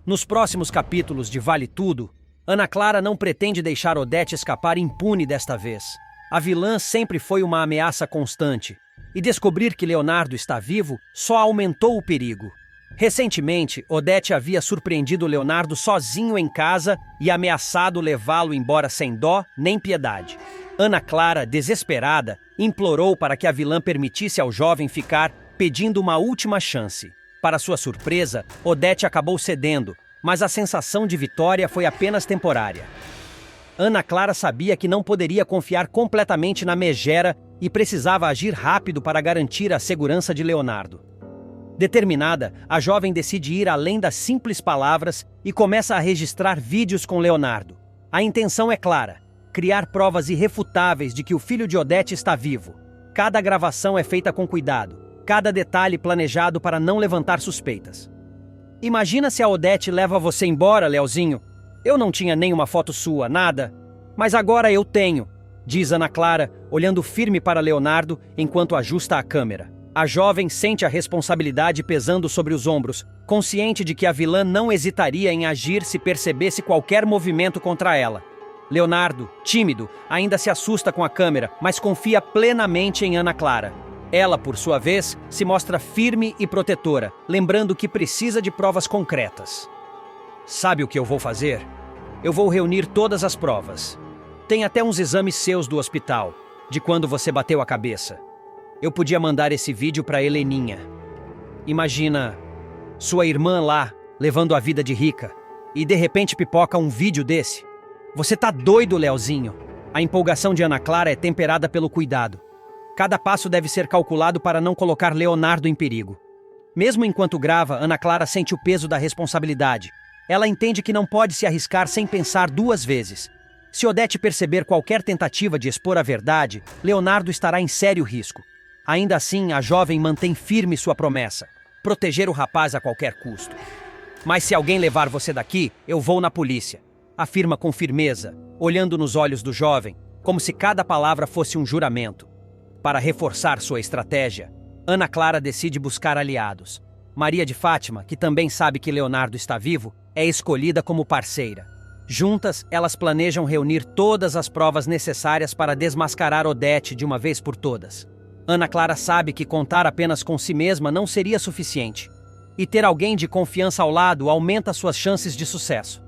Nos próximos capítulos de Vale Tudo, Ana Clara não pretende deixar Odete escapar impune desta vez. A vilã sempre foi uma ameaça constante, e descobrir que Leonardo está vivo só aumentou o perigo. Recentemente, Odete havia surpreendido Leonardo sozinho em casa e ameaçado levá-lo embora sem dó nem piedade. Ana Clara, desesperada, implorou para que a vilã permitisse ao jovem ficar, pedindo uma última chance. Para sua surpresa, Odete acabou cedendo, mas a sensação de vitória foi apenas temporária. Ana Clara sabia que não poderia confiar completamente na megera e precisava agir rápido para garantir a segurança de Leonardo. Determinada, a jovem decide ir além das simples palavras e começa a registrar vídeos com Leonardo. A intenção é clara: criar provas irrefutáveis de que o filho de Odete está vivo. Cada gravação é feita com cuidado, cada detalhe planejado para não levantar suspeitas. Imagina se a Odete leva você embora, Leozinho. Eu não tinha nenhuma foto sua, nada. Mas agora eu tenho, diz Ana Clara, olhando firme para Leonardo enquanto ajusta a câmera. A jovem sente a responsabilidade pesando sobre os ombros, consciente de que a vilã não hesitaria em agir se percebesse qualquer movimento contra ela. Leonardo, tímido, ainda se assusta com a câmera, mas confia plenamente em Ana Clara. Ela, por sua vez, se mostra firme e protetora, lembrando que precisa de provas concretas. Sabe o que eu vou fazer? Eu vou reunir todas as provas. Tem até uns exames seus do hospital, de quando você bateu a cabeça. Eu podia mandar esse vídeo para Heleninha. Imagina sua irmã lá, levando a vida de rica, e de repente pipoca um vídeo desse. Você tá doido, Leozinho? A empolgação de Ana Clara é temperada pelo cuidado. Cada passo deve ser calculado para não colocar Leonardo em perigo. Mesmo enquanto grava, Ana Clara sente o peso da responsabilidade. Ela entende que não pode se arriscar sem pensar duas vezes. Se Odete perceber qualquer tentativa de expor a verdade, Leonardo estará em sério risco. Ainda assim, a jovem mantém firme sua promessa: proteger o rapaz a qualquer custo. Mas se alguém levar você daqui, eu vou na polícia, afirma com firmeza, olhando nos olhos do jovem, como se cada palavra fosse um juramento. Para reforçar sua estratégia, Ana Clara decide buscar aliados. Maria de Fátima, que também sabe que Leonardo está vivo, é escolhida como parceira. Juntas, elas planejam reunir todas as provas necessárias para desmascarar Odete de uma vez por todas. Ana Clara sabe que contar apenas com si mesma não seria suficiente, e ter alguém de confiança ao lado aumenta suas chances de sucesso.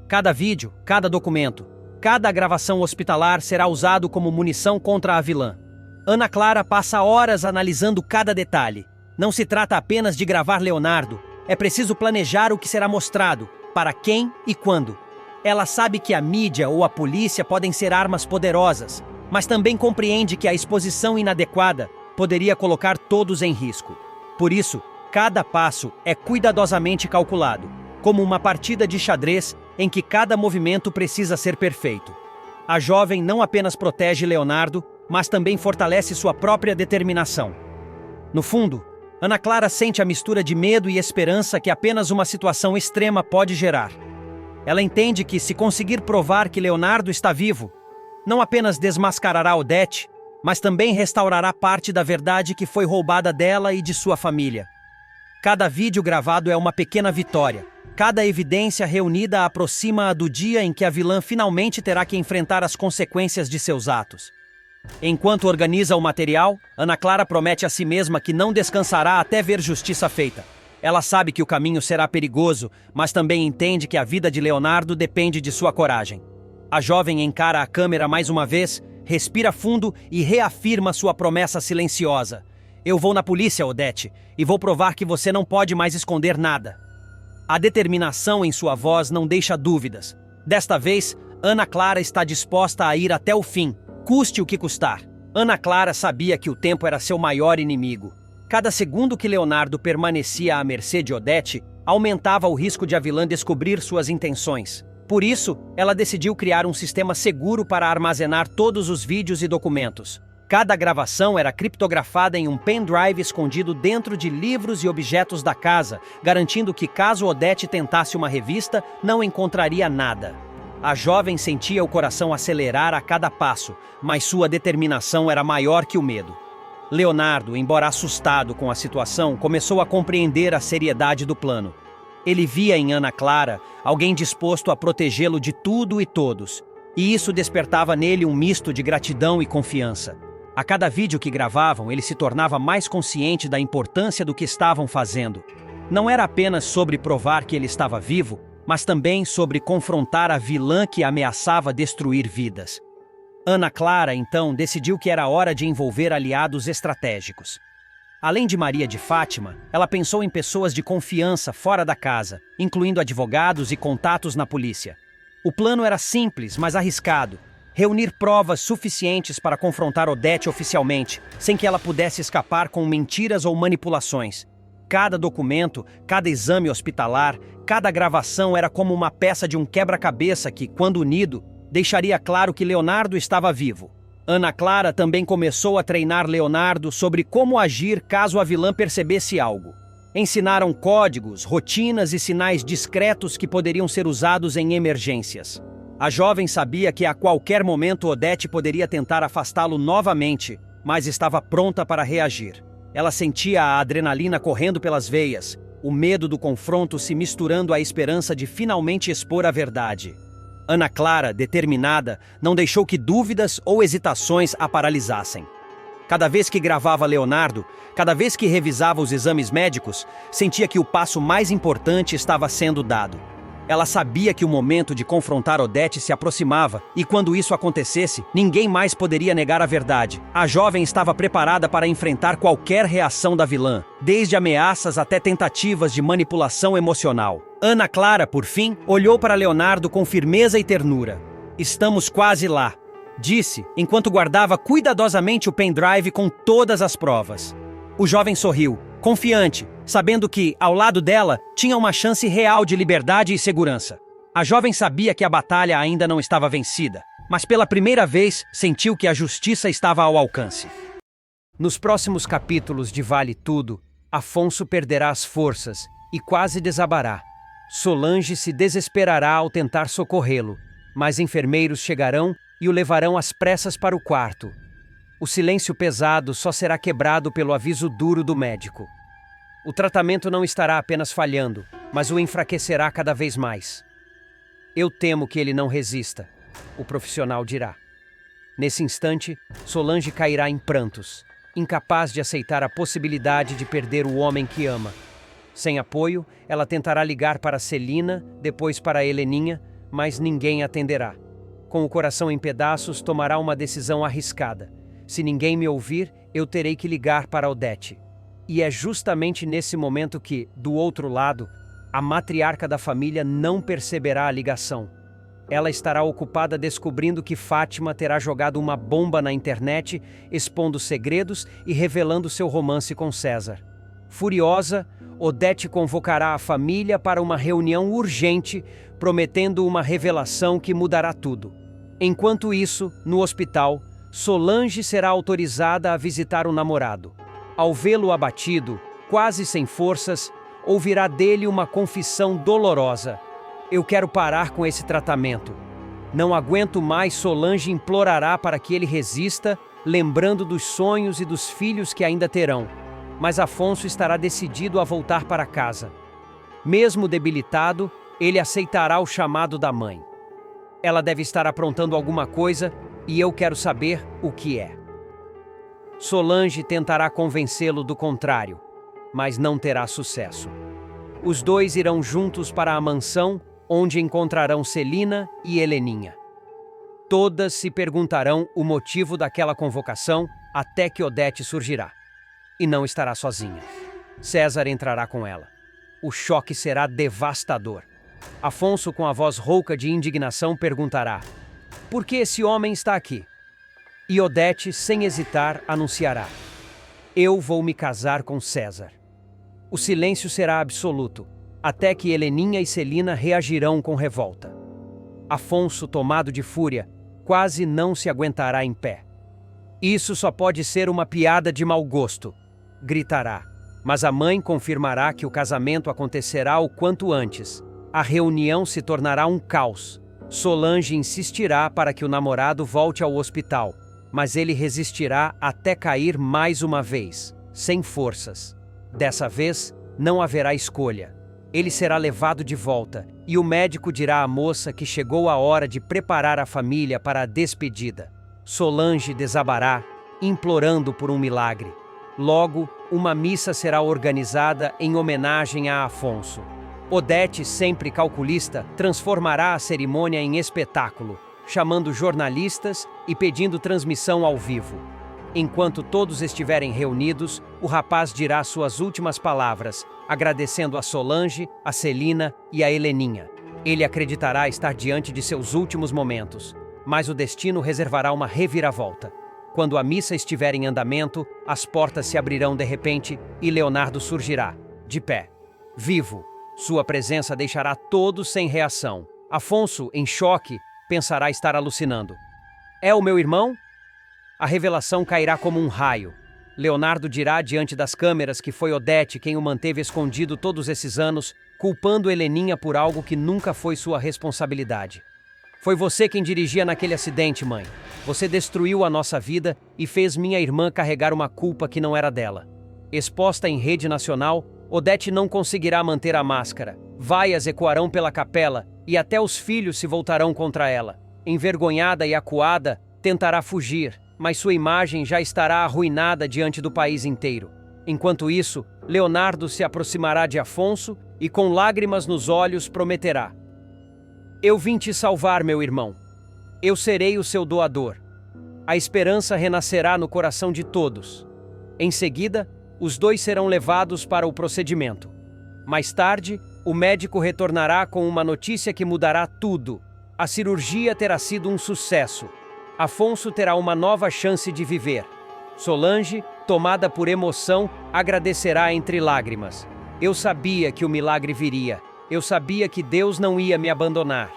Cada vídeo, cada documento, cada gravação hospitalar será usado como munição contra a vilã. Ana Clara passa horas analisando cada detalhe. Não se trata apenas de gravar Leonardo, é preciso planejar o que será mostrado, para quem e quando. Ela sabe que a mídia ou a polícia podem ser armas poderosas, mas também compreende que a exposição inadequada poderia colocar todos em risco. Por isso, cada passo é cuidadosamente calculado, como uma partida de xadrez em que cada movimento precisa ser perfeito. A jovem não apenas protege Leonardo, mas também fortalece sua própria determinação. No fundo, Ana Clara sente a mistura de medo e esperança que apenas uma situação extrema pode gerar. Ela entende que, se conseguir provar que Leonardo está vivo, não apenas desmascarará Odete, mas também restaurará parte da verdade que foi roubada dela e de sua família. Cada vídeo gravado é uma pequena vitória. Cada evidência reunida aproxima-a do dia em que a vilã finalmente terá que enfrentar as consequências de seus atos. Enquanto organiza o material, Ana Clara promete a si mesma que não descansará até ver justiça feita. Ela sabe que o caminho será perigoso, mas também entende que a vida de Leonardo depende de sua coragem. A jovem encara a câmera mais uma vez, respira fundo e reafirma sua promessa silenciosa. Eu vou na polícia, Odete, e vou provar que você não pode mais esconder nada. A determinação em sua voz não deixa dúvidas. Desta vez, Ana Clara está disposta a ir até o fim, custe o que custar. Ana Clara sabia que o tempo era seu maior inimigo. Cada segundo que Leonardo permanecia à mercê de Odete, aumentava o risco de a vilã descobrir suas intenções. Por isso, ela decidiu criar um sistema seguro para armazenar todos os vídeos e documentos. Cada gravação era criptografada em um pendrive escondido dentro de livros e objetos da casa, garantindo que, caso Odete tentasse uma revista, não encontraria nada. A jovem sentia o coração acelerar a cada passo, mas sua determinação era maior que o medo. Leonardo, embora assustado com a situação, começou a compreender a seriedade do plano. Ele via em Ana Clara alguém disposto a protegê-lo de tudo e todos, e isso despertava nele um misto de gratidão e confiança. A cada vídeo que gravavam, ele se tornava mais consciente da importância do que estavam fazendo. Não era apenas sobre provar que ele estava vivo, mas também sobre confrontar a vilã que ameaçava destruir vidas. Ana Clara, então, decidiu que era hora de envolver aliados estratégicos. Além de Maria de Fátima, ela pensou em pessoas de confiança fora da casa, incluindo advogados e contatos na polícia. O plano era simples, mas arriscado: reunir provas suficientes para confrontar Odete oficialmente, sem que ela pudesse escapar com mentiras ou manipulações. Cada documento, cada exame hospitalar, cada gravação era como uma peça de um quebra-cabeça que, quando unido, deixaria claro que Leonardo estava vivo. Ana Clara também começou a treinar Leonardo sobre como agir caso a vilã percebesse algo. Ensinaram códigos, rotinas e sinais discretos que poderiam ser usados em emergências. A jovem sabia que a qualquer momento Odete poderia tentar afastá-lo novamente, mas estava pronta para reagir. Ela sentia a adrenalina correndo pelas veias, o medo do confronto se misturando à esperança de finalmente expor a verdade. Ana Clara, determinada, não deixou que dúvidas ou hesitações a paralisassem. Cada vez que gravava Leonardo, cada vez que revisava os exames médicos, sentia que o passo mais importante estava sendo dado. Ela sabia que o momento de confrontar Odete se aproximava, e quando isso acontecesse, ninguém mais poderia negar a verdade. A jovem estava preparada para enfrentar qualquer reação da vilã, desde ameaças até tentativas de manipulação emocional. Ana Clara, por fim, olhou para Leonardo com firmeza e ternura. "Estamos quase lá", disse, enquanto guardava cuidadosamente o pendrive com todas as provas. O jovem sorriu, confiante, sabendo que, ao lado dela, tinha uma chance real de liberdade e segurança. A jovem sabia que a batalha ainda não estava vencida, mas pela primeira vez sentiu que a justiça estava ao alcance. Nos próximos capítulos de Vale Tudo, Afonso perderá as forças e quase desabará. Solange se desesperará ao tentar socorrê-lo, mas enfermeiros chegarão e o levarão às pressas para o quarto. O silêncio pesado só será quebrado pelo aviso duro do médico. O tratamento não estará apenas falhando, mas o enfraquecerá cada vez mais. "Eu temo que ele não resista", o profissional dirá. Nesse instante, Solange cairá em prantos, incapaz de aceitar a possibilidade de perder o homem que ama. Sem apoio, ela tentará ligar para Celina, depois para Heleninha, mas ninguém atenderá. Com o coração em pedaços, tomará uma decisão arriscada. "Se ninguém me ouvir, eu terei que ligar para Odete." E é justamente nesse momento que, do outro lado, a matriarca da família não perceberá a ligação. Ela estará ocupada descobrindo que Fátima terá jogado uma bomba na internet, expondo segredos e revelando seu romance com César. Furiosa, Odete convocará a família para uma reunião urgente, prometendo uma revelação que mudará tudo. Enquanto isso, no hospital, Solange será autorizada a visitar o namorado. Ao vê-lo abatido, quase sem forças, ouvirá dele uma confissão dolorosa: "Eu quero parar com esse tratamento. Não aguento mais." Solange implorará para que ele resista, lembrando dos sonhos e dos filhos que ainda terão. Mas Afonso estará decidido a voltar para casa. Mesmo debilitado, ele aceitará o chamado da mãe. Ela deve estar aprontando alguma coisa e eu quero saber o que é. Solange tentará convencê-lo do contrário, mas não terá sucesso. Os dois irão juntos para a mansão, onde encontrarão Celina e Heleninha. Todas se perguntarão o motivo daquela convocação até que Odete surgirá. E não estará sozinha. César entrará com ela. O choque será devastador. Afonso, com a voz rouca de indignação, perguntará: "Por que esse homem está aqui?" E Odete, sem hesitar, anunciará: "Eu vou me casar com César." O silêncio será absoluto, até que Heleninha e Celina reagirão com revolta. Afonso, tomado de fúria, quase não se aguentará em pé. "Isso só pode ser uma piada de mau gosto", gritará. Mas a mãe confirmará que o casamento acontecerá o quanto antes. A reunião se tornará um caos. Solange insistirá para que o namorado volte ao hospital, mas ele resistirá até cair mais uma vez, sem forças. Dessa vez, não haverá escolha. Ele será levado de volta, e o médico dirá à moça que chegou a hora de preparar a família para a despedida. Solange desabará, implorando por um milagre. Logo, uma missa será organizada em homenagem a Afonso. Odete, sempre calculista, transformará a cerimônia em espetáculo, chamando jornalistas e pedindo transmissão ao vivo. Enquanto todos estiverem reunidos, o rapaz dirá suas últimas palavras, agradecendo a Solange, a Celina e a Heleninha. Ele acreditará estar diante de seus últimos momentos, mas o destino reservará uma reviravolta. Quando a missa estiver em andamento, as portas se abrirão de repente e Leonardo surgirá, de pé, vivo. Sua presença deixará todos sem reação. Afonso, em choque, pensará estar alucinando. É o meu irmão? A revelação cairá como um raio. Leonardo dirá diante das câmeras que foi Odete quem o manteve escondido todos esses anos, culpando Heleninha por algo que nunca foi sua responsabilidade. Foi você quem dirigia naquele acidente, mãe. Você destruiu a nossa vida e fez minha irmã carregar uma culpa que não era dela. Exposta em rede nacional, Odete não conseguirá manter a máscara. Vaias ecoarão pela capela e até os filhos se voltarão contra ela. Envergonhada e acuada, tentará fugir, mas sua imagem já estará arruinada diante do país inteiro. Enquanto isso, Leonardo se aproximará de Afonso e com lágrimas nos olhos prometerá: Eu vim te salvar, meu irmão. Eu serei o seu doador. A esperança renascerá no coração de todos. Em seguida, os dois serão levados para o procedimento. Mais tarde, o médico retornará com uma notícia que mudará tudo. A cirurgia terá sido um sucesso. Afonso terá uma nova chance de viver. Solange, tomada por emoção, agradecerá entre lágrimas. Eu sabia que o milagre viria. Eu sabia que Deus não ia me abandonar.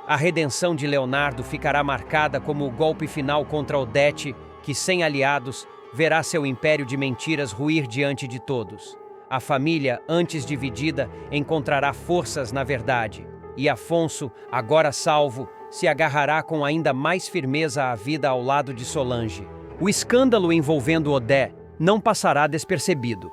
A redenção de Leonardo ficará marcada como o golpe final contra Odete, que, sem aliados, verá seu império de mentiras ruir diante de todos. A família, antes dividida, encontrará forças na verdade. E Afonso, agora salvo, se agarrará com ainda mais firmeza à vida ao lado de Solange. O escândalo envolvendo Odé não passará despercebido.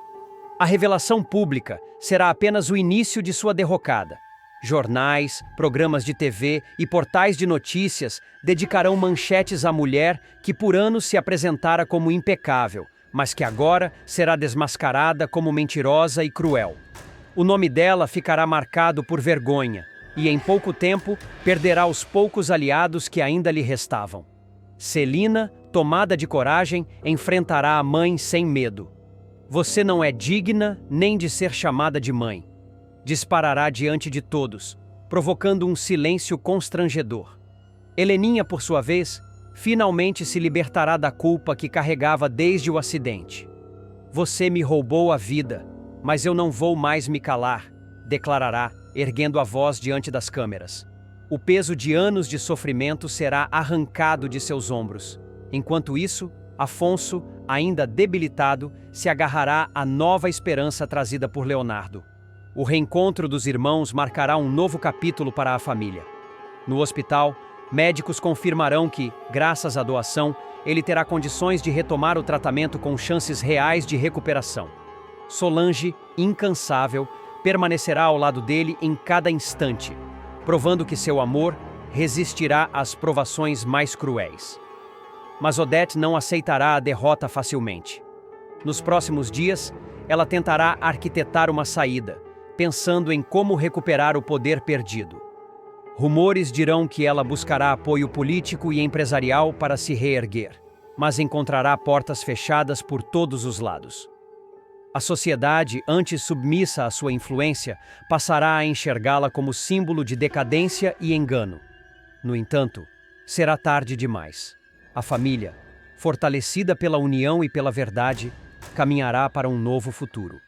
A revelação pública será apenas o início de sua derrocada. Jornais, programas de TV e portais de notícias dedicarão manchetes à mulher que por anos se apresentara como impecável, mas que agora será desmascarada como mentirosa e cruel. O nome dela ficará marcado por vergonha e, em pouco tempo, perderá os poucos aliados que ainda lhe restavam. Celina, tomada de coragem, enfrentará a mãe sem medo. Você não é digna nem de ser chamada de mãe. Disparará diante de todos, provocando um silêncio constrangedor. Heleninha, por sua vez, finalmente se libertará da culpa que carregava desde o acidente. Você me roubou a vida, mas eu não vou mais me calar, declarará, erguendo a voz diante das câmeras. O peso de anos de sofrimento será arrancado de seus ombros. Enquanto isso, Afonso, ainda debilitado, se agarrará à nova esperança trazida por Leonardo. O reencontro dos irmãos marcará um novo capítulo para a família. No hospital, médicos confirmarão que, graças à doação, ele terá condições de retomar o tratamento com chances reais de recuperação. Solange, incansável, permanecerá ao lado dele em cada instante, provando que seu amor resistirá às provações mais cruéis. Mas Odete não aceitará a derrota facilmente. Nos próximos dias, ela tentará arquitetar uma saída, pensando em como recuperar o poder perdido. Rumores dirão que ela buscará apoio político e empresarial para se reerguer, mas encontrará portas fechadas por todos os lados. A sociedade, antes submissa à sua influência, passará a enxergá-la como símbolo de decadência e engano. No entanto, será tarde demais. A família, fortalecida pela união e pela verdade, caminhará para um novo futuro.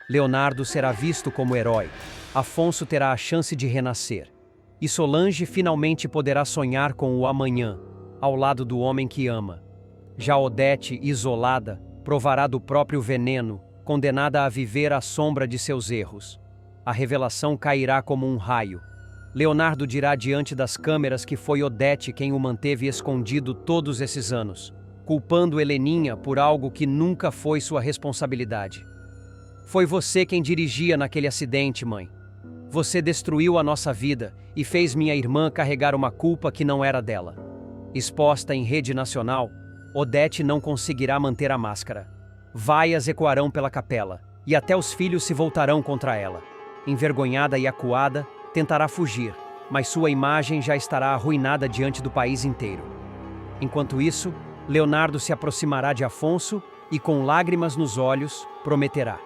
Leonardo será visto como herói, Afonso terá a chance de renascer, e Solange finalmente poderá sonhar com o amanhã, ao lado do homem que ama. Já Odete, isolada, provará do próprio veneno, condenada a viver à sombra de seus erros. A revelação cairá como um raio. Leonardo dirá diante das câmeras que foi Odete quem o manteve escondido todos esses anos, culpando Heleninha por algo que nunca foi sua responsabilidade. Foi você quem dirigia naquele acidente, mãe. Você destruiu a nossa vida e fez minha irmã carregar uma culpa que não era dela. Exposta em rede nacional, Odete não conseguirá manter a máscara. Vaias ecoarão pela capela, e até os filhos se voltarão contra ela. Envergonhada e acuada, tentará fugir, mas sua imagem já estará arruinada diante do país inteiro. Enquanto isso, Leonardo se aproximará de Afonso e, com lágrimas nos olhos, prometerá: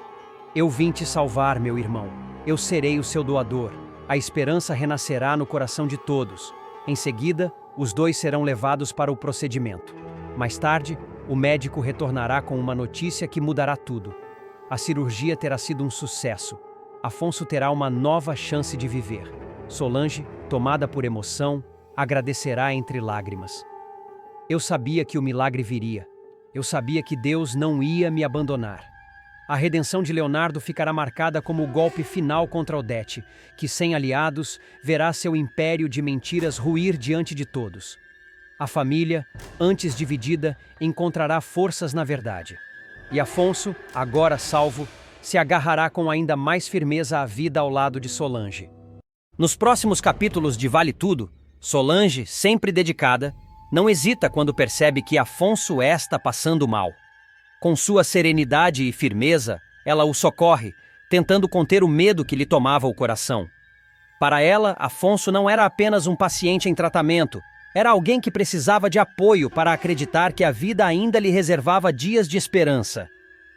Eu vim te salvar, meu irmão. Eu serei o seu doador. A esperança renascerá no coração de todos. Em seguida, os dois serão levados para o procedimento. Mais tarde, o médico retornará com uma notícia que mudará tudo. A cirurgia terá sido um sucesso. Afonso terá uma nova chance de viver. Solange, tomada por emoção, agradecerá entre lágrimas. Eu sabia que o milagre viria. Eu sabia que Deus não ia me abandonar. A redenção de Leonardo ficará marcada como o golpe final contra Odete, que, sem aliados, verá seu império de mentiras ruir diante de todos. A família, antes dividida, encontrará forças na verdade. E Afonso, agora salvo, se agarrará com ainda mais firmeza à vida ao lado de Solange. Nos próximos capítulos de Vale Tudo, Solange, sempre dedicada, não hesita quando percebe que Afonso está passando mal. Com sua serenidade e firmeza, ela o socorre, tentando conter o medo que lhe tomava o coração. Para ela, Afonso não era apenas um paciente em tratamento, era alguém que precisava de apoio para acreditar que a vida ainda lhe reservava dias de esperança.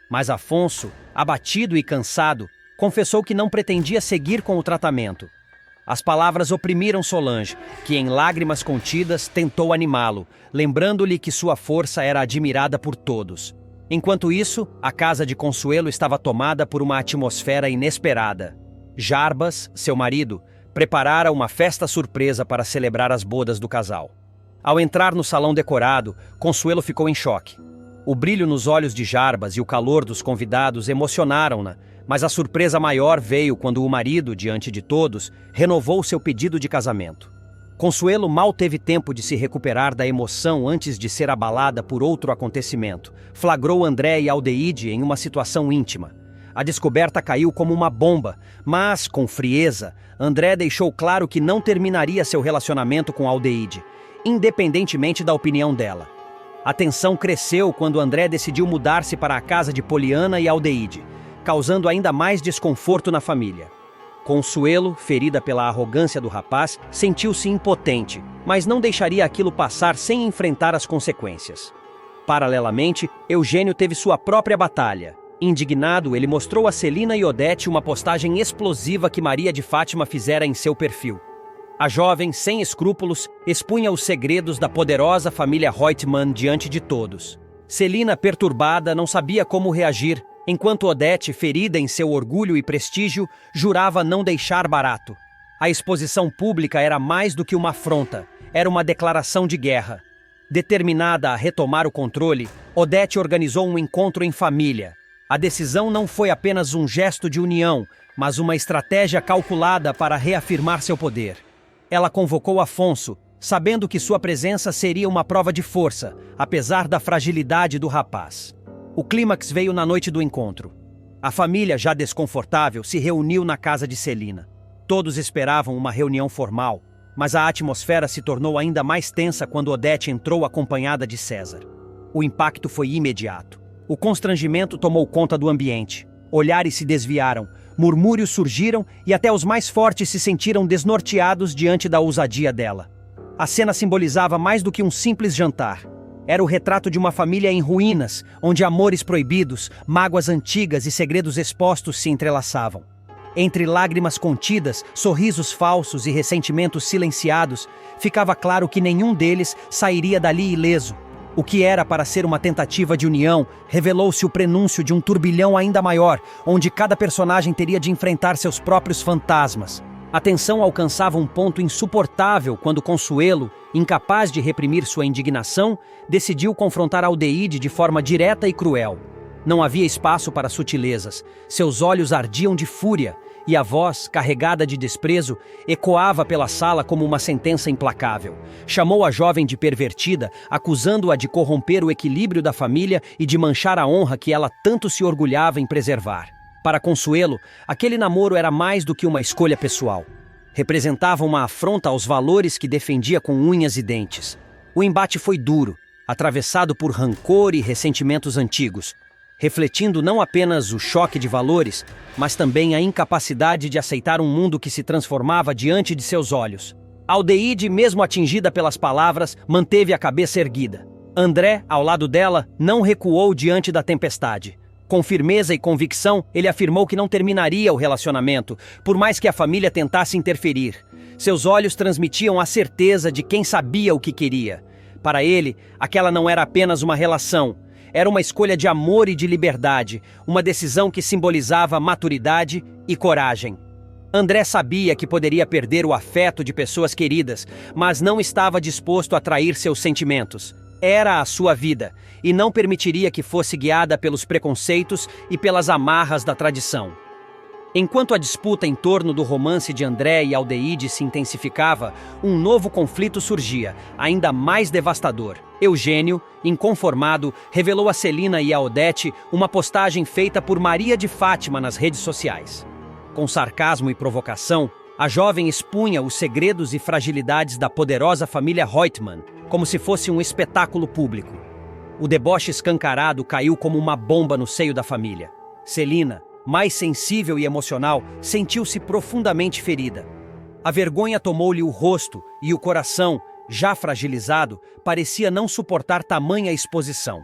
Mas Afonso, abatido e cansado, confessou que não pretendia seguir com o tratamento. As palavras oprimiram Solange, que em lágrimas contidas tentou animá-lo, lembrando-lhe que sua força era admirada por todos. Enquanto isso, a casa de Consuelo estava tomada por uma atmosfera inesperada. Jarbas, seu marido, preparara uma festa surpresa para celebrar as bodas do casal. Ao entrar no salão decorado, Consuelo ficou em choque. O brilho nos olhos de Jarbas e o calor dos convidados emocionaram-na, mas a surpresa maior veio quando o marido, diante de todos, renovou seu pedido de casamento. Consuelo mal teve tempo de se recuperar da emoção antes de ser abalada por outro acontecimento. Flagrou André e Aldeide em uma situação íntima. A descoberta caiu como uma bomba, mas, com frieza, André deixou claro que não terminaria seu relacionamento com Aldeide, independentemente da opinião dela. A tensão cresceu quando André decidiu mudar-se para a casa de Poliana e Aldeide, causando ainda mais desconforto na família. Consuelo, ferida pela arrogância do rapaz, sentiu-se impotente, mas não deixaria aquilo passar sem enfrentar as consequências. Paralelamente, Eugênio teve sua própria batalha. Indignado, ele mostrou a Celina e Odete uma postagem explosiva que Maria de Fátima fizera em seu perfil. A jovem, sem escrúpulos, expunha os segredos da poderosa família Reutemann diante de todos. Celina, perturbada, não sabia como reagir, enquanto Odete, ferida em seu orgulho e prestígio, jurava não deixar barato. A exposição pública era mais do que uma afronta, era uma declaração de guerra. Determinada a retomar o controle, Odete organizou um encontro em família. A decisão não foi apenas um gesto de união, mas uma estratégia calculada para reafirmar seu poder. Ela convocou Afonso, sabendo que sua presença seria uma prova de força, apesar da fragilidade do rapaz. O clímax veio na noite do encontro. A família, já desconfortável, se reuniu na casa de Celina. Todos esperavam uma reunião formal, mas a atmosfera se tornou ainda mais tensa quando Odete entrou acompanhada de César. O impacto foi imediato. O constrangimento tomou conta do ambiente. Olhares se desviaram, murmúrios surgiram e até os mais fortes se sentiram desnorteados diante da ousadia dela. A cena simbolizava mais do que um simples jantar. Era o retrato de uma família em ruínas, onde amores proibidos, mágoas antigas e segredos expostos se entrelaçavam. Entre lágrimas contidas, sorrisos falsos e ressentimentos silenciados, ficava claro que nenhum deles sairia dali ileso. O que era para ser uma tentativa de união, revelou-se o prenúncio de um turbilhão ainda maior, onde cada personagem teria de enfrentar seus próprios fantasmas. A tensão alcançava um ponto insuportável quando Consuelo, incapaz de reprimir sua indignação, decidiu confrontar Aldeide de forma direta e cruel. Não havia espaço para sutilezas, seus olhos ardiam de fúria, e a voz, carregada de desprezo, ecoava pela sala como uma sentença implacável. Chamou a jovem de pervertida, acusando-a de corromper o equilíbrio da família e de manchar a honra que ela tanto se orgulhava em preservar. Para Consuelo, aquele namoro era mais do que uma escolha pessoal. Representava uma afronta aos valores que defendia com unhas e dentes. O embate foi duro, atravessado por rancor e ressentimentos antigos, refletindo não apenas o choque de valores, mas também a incapacidade de aceitar um mundo que se transformava diante de seus olhos. Aldeide, mesmo atingida pelas palavras, manteve a cabeça erguida. André, ao lado dela, não recuou diante da tempestade. Com firmeza e convicção, ele afirmou que não terminaria o relacionamento, por mais que a família tentasse interferir. Seus olhos transmitiam a certeza de quem sabia o que queria. Para ele, aquela não era apenas uma relação, era uma escolha de amor e de liberdade, uma decisão que simbolizava maturidade e coragem. André sabia que poderia perder o afeto de pessoas queridas, mas não estava disposto a trair seus sentimentos. Era a sua vida, e não permitiria que fosse guiada pelos preconceitos e pelas amarras da tradição. Enquanto a disputa em torno do romance de André e Aldeide se intensificava, um novo conflito surgia, ainda mais devastador. Eugênio, inconformado, revelou a Celina e a Odete uma postagem feita por Maria de Fátima nas redes sociais. Com sarcasmo e provocação, a jovem expunha os segredos e fragilidades da poderosa família Reutemann, como se fosse um espetáculo público. O deboche escancarado caiu como uma bomba no seio da família. Celina, mais sensível e emocional, sentiu-se profundamente ferida. A vergonha tomou-lhe o rosto e o coração, já fragilizado, parecia não suportar tamanha exposição.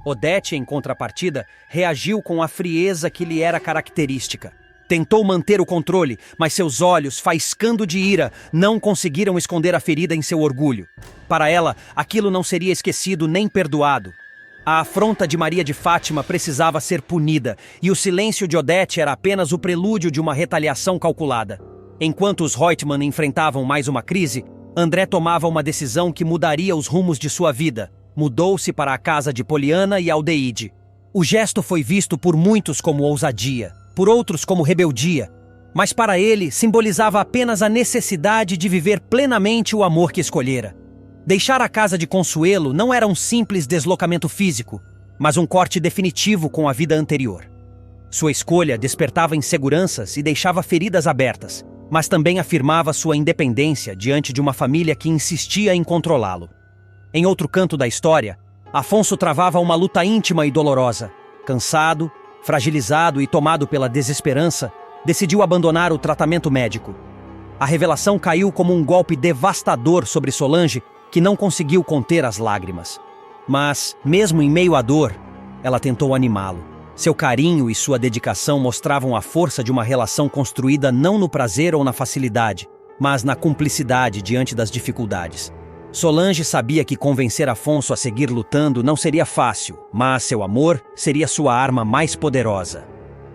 Odete, em contrapartida, reagiu com a frieza que lhe era característica. Tentou manter o controle, mas seus olhos, faiscando de ira, não conseguiram esconder a ferida em seu orgulho. Para ela, aquilo não seria esquecido nem perdoado. A afronta de Maria de Fátima precisava ser punida, e o silêncio de Odete era apenas o prelúdio de uma retaliação calculada. Enquanto os Reutemann enfrentavam mais uma crise, André tomava uma decisão que mudaria os rumos de sua vida. Mudou-se para a casa de Poliana e Aldeide. O gesto foi visto por muitos como ousadia, por outros como rebeldia, mas para ele simbolizava apenas a necessidade de viver plenamente o amor que escolhera. Deixar a casa de Consuelo não era um simples deslocamento físico, mas um corte definitivo com a vida anterior. Sua escolha despertava inseguranças e deixava feridas abertas, mas também afirmava sua independência diante de uma família que insistia em controlá-lo. Em outro canto da história, Afonso travava uma luta íntima e dolorosa. Cansado, fragilizado e tomado pela desesperança, decidiu abandonar o tratamento médico. A revelação caiu como um golpe devastador sobre Solange, que não conseguiu conter as lágrimas. Mas, mesmo em meio à dor, ela tentou animá-lo. Seu carinho e sua dedicação mostravam a força de uma relação construída não no prazer ou na facilidade, mas na cumplicidade diante das dificuldades. Solange sabia que convencer Afonso a seguir lutando não seria fácil, mas seu amor seria sua arma mais poderosa.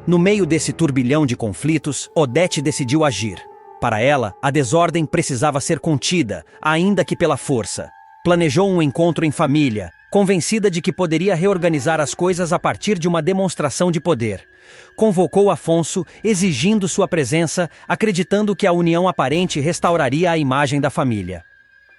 No meio desse turbilhão de conflitos, Odete decidiu agir. Para ela, a desordem precisava ser contida, ainda que pela força. Planejou um encontro em família, convencida de que poderia reorganizar as coisas a partir de uma demonstração de poder. Convocou Afonso, exigindo sua presença, acreditando que a união aparente restauraria a imagem da família.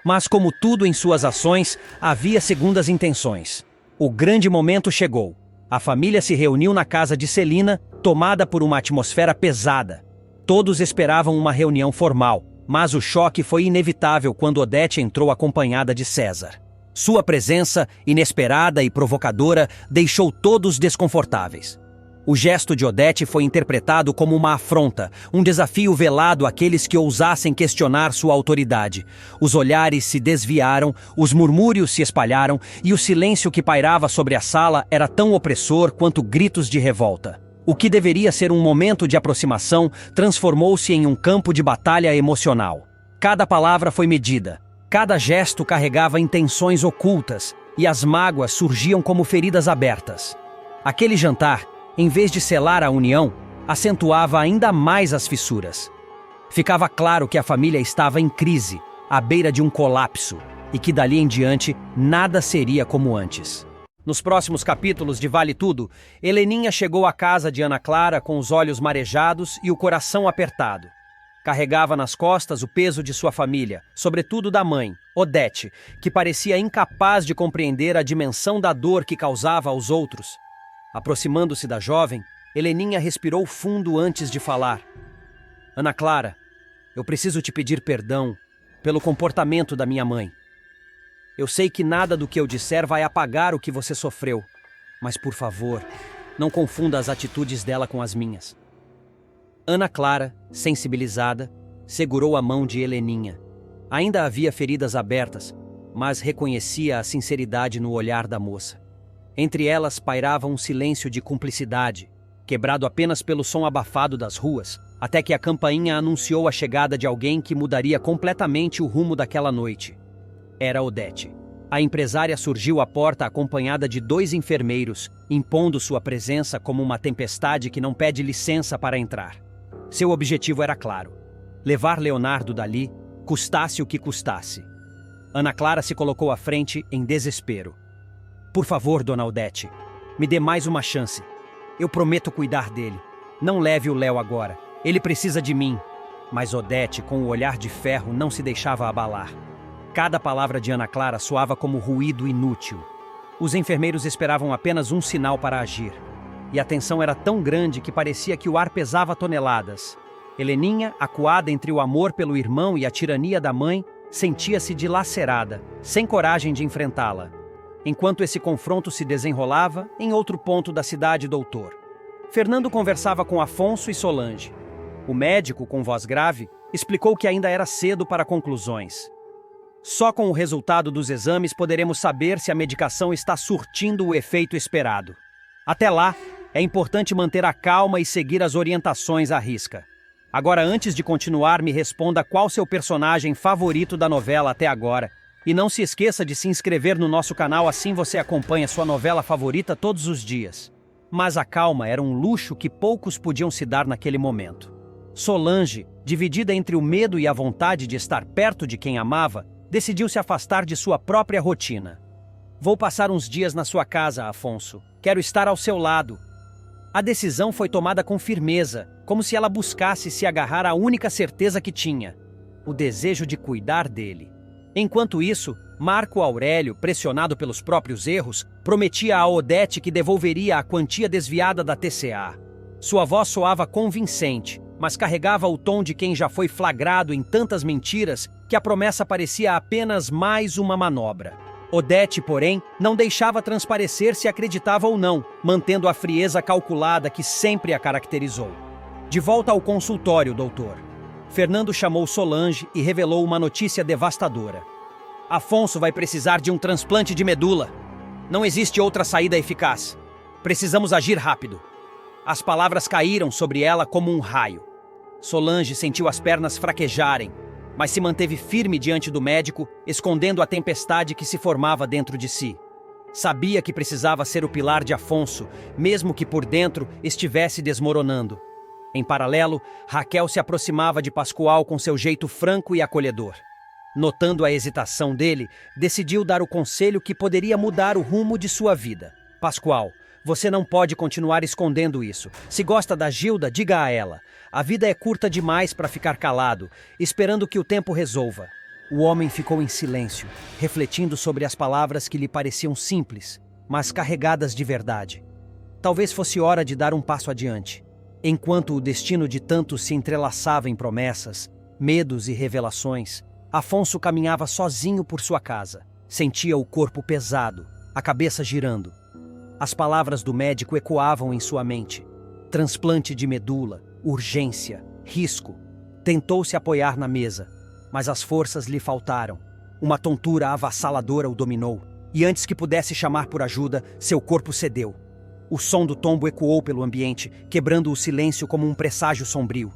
Mas, como tudo em suas ações, havia segundas intenções. O grande momento chegou. A família se reuniu na casa de Celina, tomada por uma atmosfera pesada. Todos esperavam uma reunião formal, mas o choque foi inevitável quando Odete entrou acompanhada de César. Sua presença, inesperada e provocadora, deixou todos desconfortáveis. O gesto de Odete foi interpretado como uma afronta, um desafio velado àqueles que ousassem questionar sua autoridade. Os olhares se desviaram, os murmúrios se espalharam e o silêncio que pairava sobre a sala era tão opressor quanto gritos de revolta. O que deveria ser um momento de aproximação transformou-se em um campo de batalha emocional. Cada palavra foi medida, cada gesto carregava intenções ocultas e as mágoas surgiam como feridas abertas. Aquele jantar, em vez de selar a união, acentuava ainda mais as fissuras. Ficava claro que a família estava em crise, à beira de um colapso, e que dali em diante nada seria como antes. Nos próximos capítulos de Vale Tudo, Heleninha chegou à casa de Ana Clara com os olhos marejados e o coração apertado. Carregava nas costas o peso de sua família, sobretudo da mãe, Odete, que parecia incapaz de compreender a dimensão da dor que causava aos outros. Aproximando-se da jovem, Heleninha respirou fundo antes de falar. Ana Clara, eu preciso te pedir perdão pelo comportamento da minha mãe. Eu sei que nada do que eu disser vai apagar o que você sofreu, mas por favor, não confunda as atitudes dela com as minhas. Ana Clara, sensibilizada, segurou a mão de Heleninha. Ainda havia feridas abertas, mas reconhecia a sinceridade no olhar da moça. Entre elas pairava um silêncio de cumplicidade, quebrado apenas pelo som abafado das ruas, até que a campainha anunciou a chegada de alguém que mudaria completamente o rumo daquela noite. Era Odete. A empresária surgiu à porta acompanhada de 2 enfermeiros, impondo sua presença como uma tempestade que não pede licença para entrar. Seu objetivo era claro: levar Leonardo dali, custasse o que custasse. Ana Clara se colocou à frente em desespero. Por favor, dona Odete, me dê mais uma chance. Eu prometo cuidar dele. Não leve o Léo agora. Ele precisa de mim. Mas Odete, com o olhar de ferro, não se deixava abalar. Cada palavra de Ana Clara soava como ruído inútil. Os enfermeiros esperavam apenas um sinal para agir. E a tensão era tão grande que parecia que o ar pesava toneladas. Heleninha, acuada entre o amor pelo irmão e a tirania da mãe, sentia-se dilacerada, sem coragem de enfrentá-la. Enquanto esse confronto se desenrolava, em outro ponto da cidade, doutor, Fernando conversava com Afonso e Solange. O médico, com voz grave, explicou que ainda era cedo para conclusões. Só com o resultado dos exames poderemos saber se a medicação está surtindo o efeito esperado. Até lá, é importante manter a calma e seguir as orientações à risca. Agora, antes de continuar, me responda qual seu personagem favorito da novela até agora. E não se esqueça de se inscrever no nosso canal, assim você acompanha sua novela favorita todos os dias. Mas a calma era um luxo que poucos podiam se dar naquele momento. Solange, dividida entre o medo e a vontade de estar perto de quem amava, decidiu se afastar de sua própria rotina. Vou passar uns dias na sua casa, Afonso. Quero estar ao seu lado. A decisão foi tomada com firmeza, como se ela buscasse se agarrar à única certeza que tinha: o desejo de cuidar dele. Enquanto isso, Marco Aurélio, pressionado pelos próprios erros, prometia a Odete que devolveria a quantia desviada da TCA. Sua voz soava convincente, mas carregava o tom de quem já foi flagrado em tantas mentiras que a promessa parecia apenas mais uma manobra. Odete, porém, não deixava transparecer se acreditava ou não, mantendo a frieza calculada que sempre a caracterizou. De volta ao consultório, doutor, Fernando chamou Solange e revelou uma notícia devastadora. Afonso vai precisar de um transplante de medula. Não existe outra saída eficaz. Precisamos agir rápido. As palavras caíram sobre ela como um raio. Solange sentiu as pernas fraquejarem, mas se manteve firme diante do médico, escondendo a tempestade que se formava dentro de si. Sabia que precisava ser o pilar de Afonso, mesmo que por dentro estivesse desmoronando. Em paralelo, Raquel se aproximava de Pascoal com seu jeito franco e acolhedor. Notando a hesitação dele, decidiu dar o conselho que poderia mudar o rumo de sua vida. Pascoal, você não pode continuar escondendo isso. Se gosta da Gilda, diga a ela. A vida é curta demais para ficar calado, esperando que o tempo resolva. O homem ficou em silêncio, refletindo sobre as palavras que lhe pareciam simples, mas carregadas de verdade. Talvez fosse hora de dar um passo adiante. Enquanto o destino de tantos se entrelaçava em promessas, medos e revelações, Afonso caminhava sozinho por sua casa. Sentia o corpo pesado, a cabeça girando. As palavras do médico ecoavam em sua mente. Transplante de medula, urgência, risco. Tentou se apoiar na mesa, mas as forças lhe faltaram. Uma tontura avassaladora o dominou, e antes que pudesse chamar por ajuda, seu corpo cedeu. O som do tombo ecoou pelo ambiente, quebrando o silêncio como um presságio sombrio.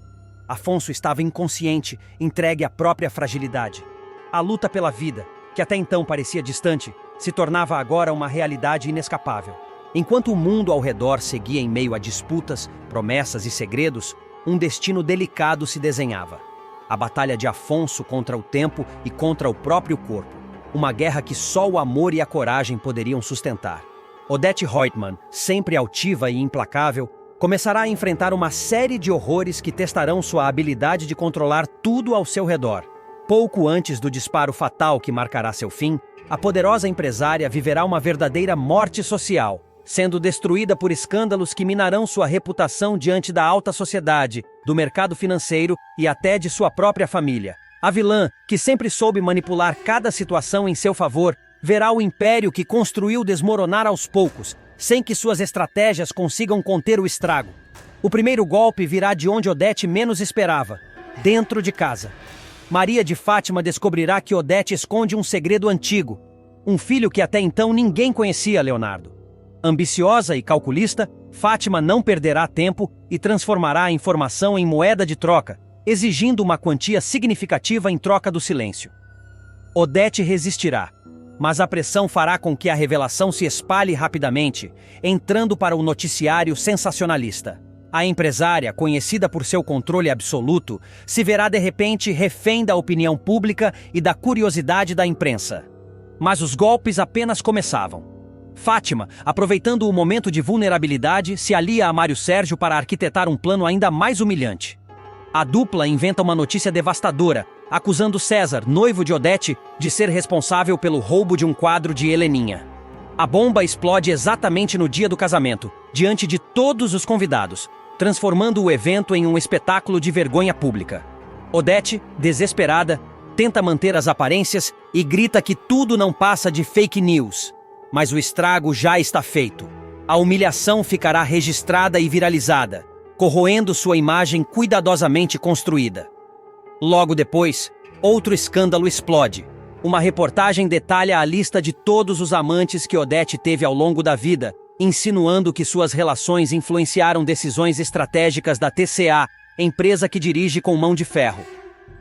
Afonso estava inconsciente, entregue à própria fragilidade. A luta pela vida, que até então parecia distante, se tornava agora uma realidade inescapável. Enquanto o mundo ao redor seguia em meio a disputas, promessas e segredos, um destino delicado se desenhava. A batalha de Afonso contra o tempo e contra o próprio corpo. Uma guerra que só o amor e a coragem poderiam sustentar. Odete Reutemann, sempre altiva e implacável, começará a enfrentar uma série de horrores que testarão sua habilidade de controlar tudo ao seu redor. Pouco antes do disparo fatal que marcará seu fim, a poderosa empresária viverá uma verdadeira morte social, sendo destruída por escândalos que minarão sua reputação diante da alta sociedade, do mercado financeiro e até de sua própria família. A vilã, que sempre soube manipular cada situação em seu favor, verá o império que construiu desmoronar aos poucos, sem que suas estratégias consigam conter o estrago. O primeiro golpe virá de onde Odete menos esperava, dentro de casa. Maria de Fátima descobrirá que Odete esconde um segredo antigo, um filho que até então ninguém conhecia Leonardo. Ambiciosa e calculista, Fátima não perderá tempo e transformará a informação em moeda de troca, exigindo uma quantia significativa em troca do silêncio. Odete resistirá, mas a pressão fará com que a revelação se espalhe rapidamente, entrando para o noticiário sensacionalista. A empresária, conhecida por seu controle absoluto, se verá de repente refém da opinião pública e da curiosidade da imprensa. Mas os golpes apenas começavam. Fátima, aproveitando o momento de vulnerabilidade, se alia a Mário Sérgio para arquitetar um plano ainda mais humilhante. A dupla inventa uma notícia devastadora, acusando César, noivo de Odete, de ser responsável pelo roubo de um quadro de Heleninha. A bomba explode exatamente no dia do casamento, diante de todos os convidados, transformando o evento em um espetáculo de vergonha pública. Odete, desesperada, tenta manter as aparências e grita que tudo não passa de fake news. Mas o estrago já está feito. A humilhação ficará registrada e viralizada, corroendo sua imagem cuidadosamente construída. Logo depois, outro escândalo explode. Uma reportagem detalha a lista de todos os amantes que Odete teve ao longo da vida, insinuando que suas relações influenciaram decisões estratégicas da TCA, empresa que dirige com mão de ferro.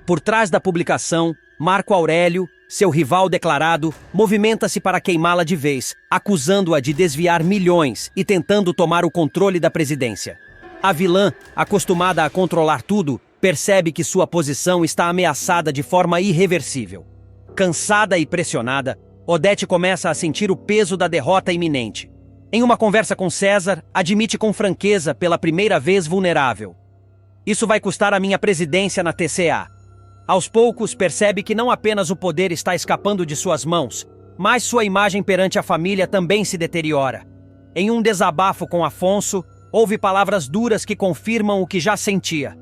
Por trás da publicação, Marco Aurélio, seu rival declarado, movimenta-se para queimá-la de vez, acusando-a de desviar milhões e tentando tomar o controle da presidência. A vilã, acostumada a controlar tudo, percebe que sua posição está ameaçada de forma irreversível. Cansada e pressionada, Odete começa a sentir o peso da derrota iminente. Em uma conversa com César, admite com franqueza, pela primeira vez vulnerável: "Isso vai custar a minha presidência na TCA." Aos poucos, percebe que não apenas o poder está escapando de suas mãos, mas sua imagem perante a família também se deteriora. Em um desabafo com Afonso, ouve palavras duras que confirmam o que já sentia.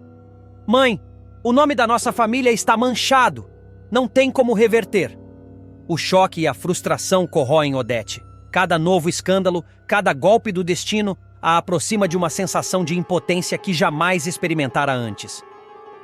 "Mãe, o nome da nossa família está manchado. Não tem como reverter." O choque e a frustração corroem Odete. Cada novo escândalo, cada golpe do destino, a aproxima de uma sensação de impotência que jamais experimentara antes.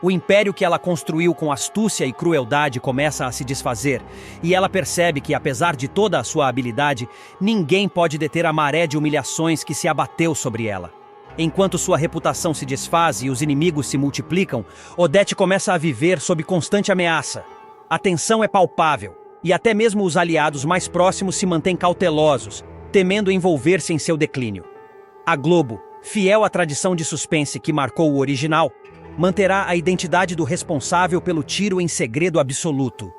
O império que ela construiu com astúcia e crueldade começa a se desfazer, e ela percebe que, apesar de toda a sua habilidade, ninguém pode deter a maré de humilhações que se abateu sobre ela. Enquanto sua reputação se desfaz e os inimigos se multiplicam, Odete começa a viver sob constante ameaça. A tensão é palpável, e até mesmo os aliados mais próximos se mantêm cautelosos, temendo envolver-se em seu declínio. A Globo, fiel à tradição de suspense que marcou o original, manterá a identidade do responsável pelo tiro em segredo absoluto.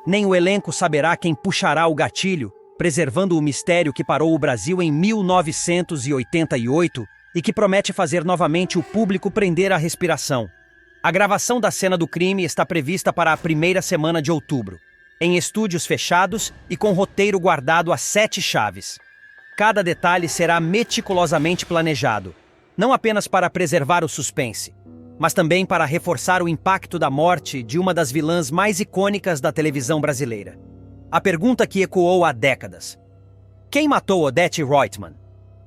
Nem o elenco saberá quem puxará o gatilho, preservando o mistério que parou o Brasil em 1988 e que promete fazer novamente o público prender a respiração. A gravação da cena do crime está prevista para a primeira semana de outubro, em estúdios fechados e com roteiro guardado a 7 chaves. Cada detalhe será meticulosamente planejado, não apenas para preservar o suspense, mas também para reforçar o impacto da morte de uma das vilãs mais icônicas da televisão brasileira. A pergunta que ecoou há décadas: quem matou Odete Roitman?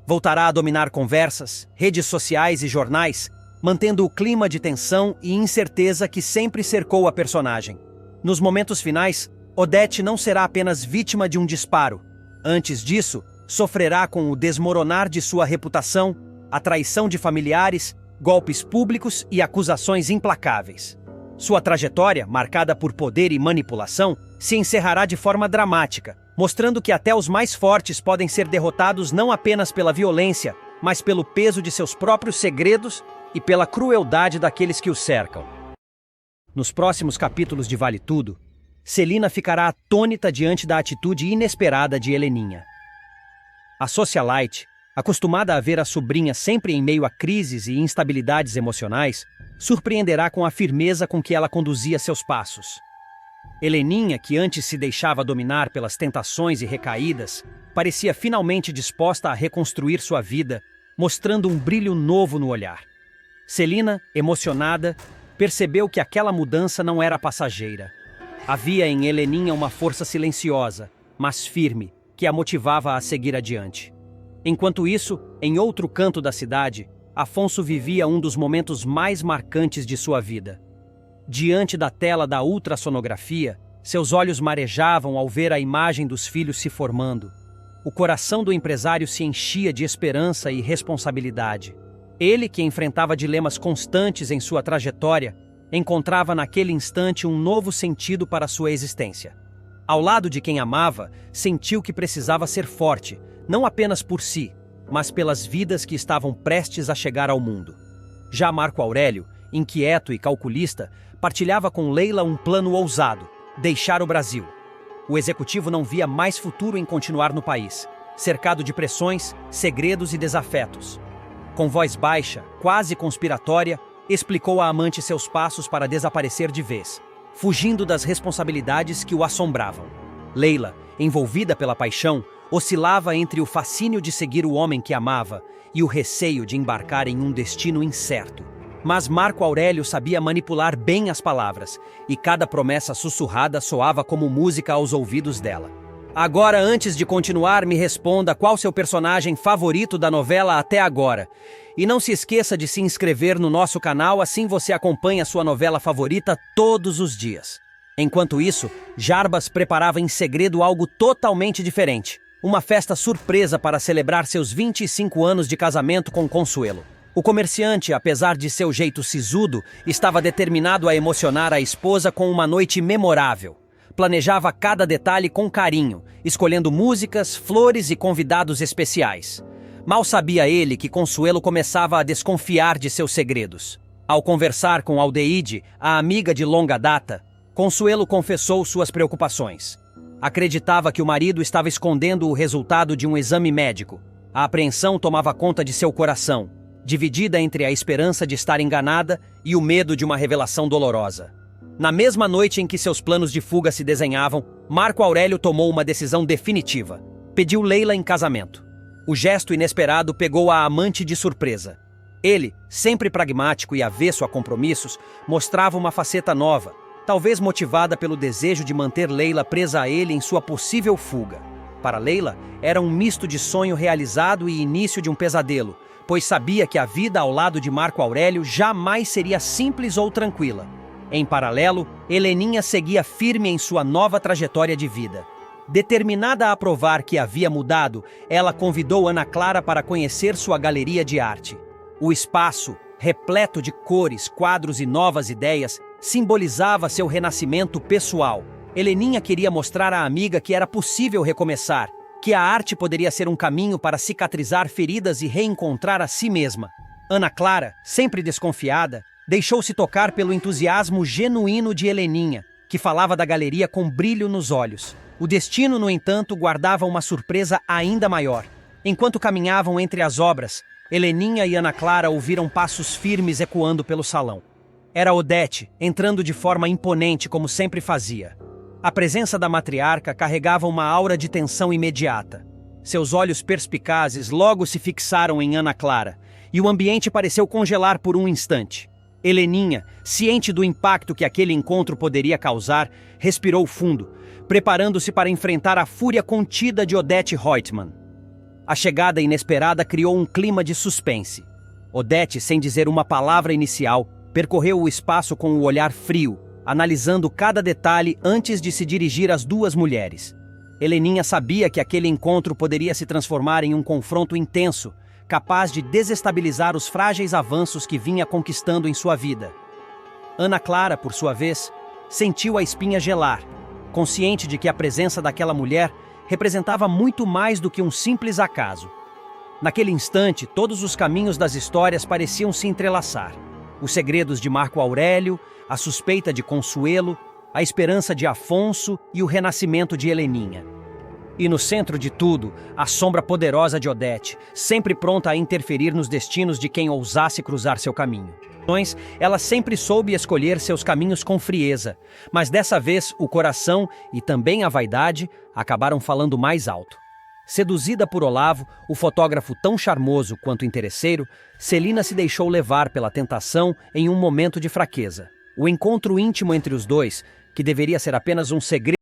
Voltará a dominar conversas, redes sociais e jornais, mantendo o clima de tensão e incerteza que sempre cercou a personagem. Nos momentos finais, Odete não será apenas vítima de um disparo. Antes disso, sofrerá com o desmoronar de sua reputação, a traição de familiares, golpes públicos e acusações implacáveis. Sua trajetória, marcada por poder e manipulação, se encerrará de forma dramática, mostrando que até os mais fortes podem ser derrotados não apenas pela violência, mas pelo peso de seus próprios segredos e pela crueldade daqueles que o cercam. Nos próximos capítulos de Vale Tudo, Celina ficará atônita diante da atitude inesperada de Heleninha. A socialite, acostumada a ver a sobrinha sempre em meio a crises e instabilidades emocionais, surpreenderá com a firmeza com que ela conduzia seus passos. Heleninha, que antes se deixava dominar pelas tentações e recaídas, parecia finalmente disposta a reconstruir sua vida, mostrando um brilho novo no olhar. Celina, emocionada, percebeu que aquela mudança não era passageira. Havia em Heleninha uma força silenciosa, mas firme, que a motivava a seguir adiante. Enquanto isso, em outro canto da cidade, Afonso vivia um dos momentos mais marcantes de sua vida. Diante da tela da ultrassonografia, seus olhos marejavam ao ver a imagem dos filhos se formando. O coração do empresário se enchia de esperança e responsabilidade. Ele, que enfrentava dilemas constantes em sua trajetória, encontrava naquele instante um novo sentido para sua existência. Ao lado de quem amava, sentiu que precisava ser forte, não apenas por si, mas pelas vidas que estavam prestes a chegar ao mundo. Já Marco Aurélio, inquieto e calculista, partilhava com Leila um plano ousado: deixar o Brasil. O executivo não via mais futuro em continuar no país, cercado de pressões, segredos e desafetos. Com voz baixa, quase conspiratória, explicou à amante seus passos para desaparecer de vez, fugindo das responsabilidades que o assombravam. Leila, envolvida pela paixão, oscilava entre o fascínio de seguir o homem que amava e o receio de embarcar em um destino incerto. Mas Marco Aurélio sabia manipular bem as palavras, e cada promessa sussurrada soava como música aos ouvidos dela. Agora, antes de continuar, me responda qual seu personagem favorito da novela até agora. E não se esqueça de se inscrever no nosso canal, assim você acompanha sua novela favorita todos os dias. Enquanto isso, Jarbas preparava em segredo algo totalmente diferente. Uma festa surpresa para celebrar seus 25 anos de casamento com Consuelo. O comerciante, apesar de seu jeito sisudo, estava determinado a emocionar a esposa com uma noite memorável. Planejava cada detalhe com carinho, escolhendo músicas, flores e convidados especiais. Mal sabia ele que Consuelo começava a desconfiar de seus segredos. Ao conversar com Aldeide, a amiga de longa data, Consuelo confessou suas preocupações. Acreditava que o marido estava escondendo o resultado de um exame médico. A apreensão tomava conta de seu coração, dividida entre a esperança de estar enganada e o medo de uma revelação dolorosa. Na mesma noite em que seus planos de fuga se desenhavam, Marco Aurélio tomou uma decisão definitiva. Pediu Leila em casamento. O gesto inesperado pegou a amante de surpresa. Ele, sempre pragmático e avesso a compromissos, mostrava uma faceta nova, talvez motivada pelo desejo de manter Leila presa a ele em sua possível fuga. Para Leila, era um misto de sonho realizado e início de um pesadelo, pois sabia que a vida ao lado de Marco Aurélio jamais seria simples ou tranquila. Em paralelo, Heleninha seguia firme em sua nova trajetória de vida. Determinada a provar que havia mudado, ela convidou Ana Clara para conhecer sua galeria de arte. O espaço, repleto de cores, quadros e novas ideias, simbolizava seu renascimento pessoal. Heleninha queria mostrar à amiga que era possível recomeçar, que a arte poderia ser um caminho para cicatrizar feridas e reencontrar a si mesma. Ana Clara, sempre desconfiada, deixou-se tocar pelo entusiasmo genuíno de Heleninha, que falava da galeria com brilho nos olhos. O destino, no entanto, guardava uma surpresa ainda maior. Enquanto caminhavam entre as obras, Heleninha e Ana Clara ouviram passos firmes ecoando pelo salão. Era Odete, entrando de forma imponente como sempre fazia. A presença da matriarca carregava uma aura de tensão imediata. Seus olhos perspicazes logo se fixaram em Ana Clara, e o ambiente pareceu congelar por um instante. Heleninha, ciente do impacto que aquele encontro poderia causar, respirou fundo, preparando-se para enfrentar a fúria contida de Odete Reutemann. A chegada inesperada criou um clima de suspense. Odete, sem dizer uma palavra inicial, percorreu o espaço com o olhar frio, analisando cada detalhe antes de se dirigir às duas mulheres. Heleninha sabia que aquele encontro poderia se transformar em um confronto intenso, capaz de desestabilizar os frágeis avanços que vinha conquistando em sua vida. Ana Clara, por sua vez, sentiu a espinha gelar, consciente de que a presença daquela mulher representava muito mais do que um simples acaso. Naquele instante, todos os caminhos das histórias pareciam se entrelaçar. Os segredos de Marco Aurélio, a suspeita de Consuelo, a esperança de Afonso e o renascimento de Heleninha. E no centro de tudo, a sombra poderosa de Odete, sempre pronta a interferir nos destinos de quem ousasse cruzar seu caminho. Ela sempre soube escolher seus caminhos com frieza, mas dessa vez o coração e também a vaidade acabaram falando mais alto. Seduzida por Olavo, o fotógrafo tão charmoso quanto interesseiro, Celina se deixou levar pela tentação em um momento de fraqueza. O encontro íntimo entre os dois, que deveria ser apenas um segredo,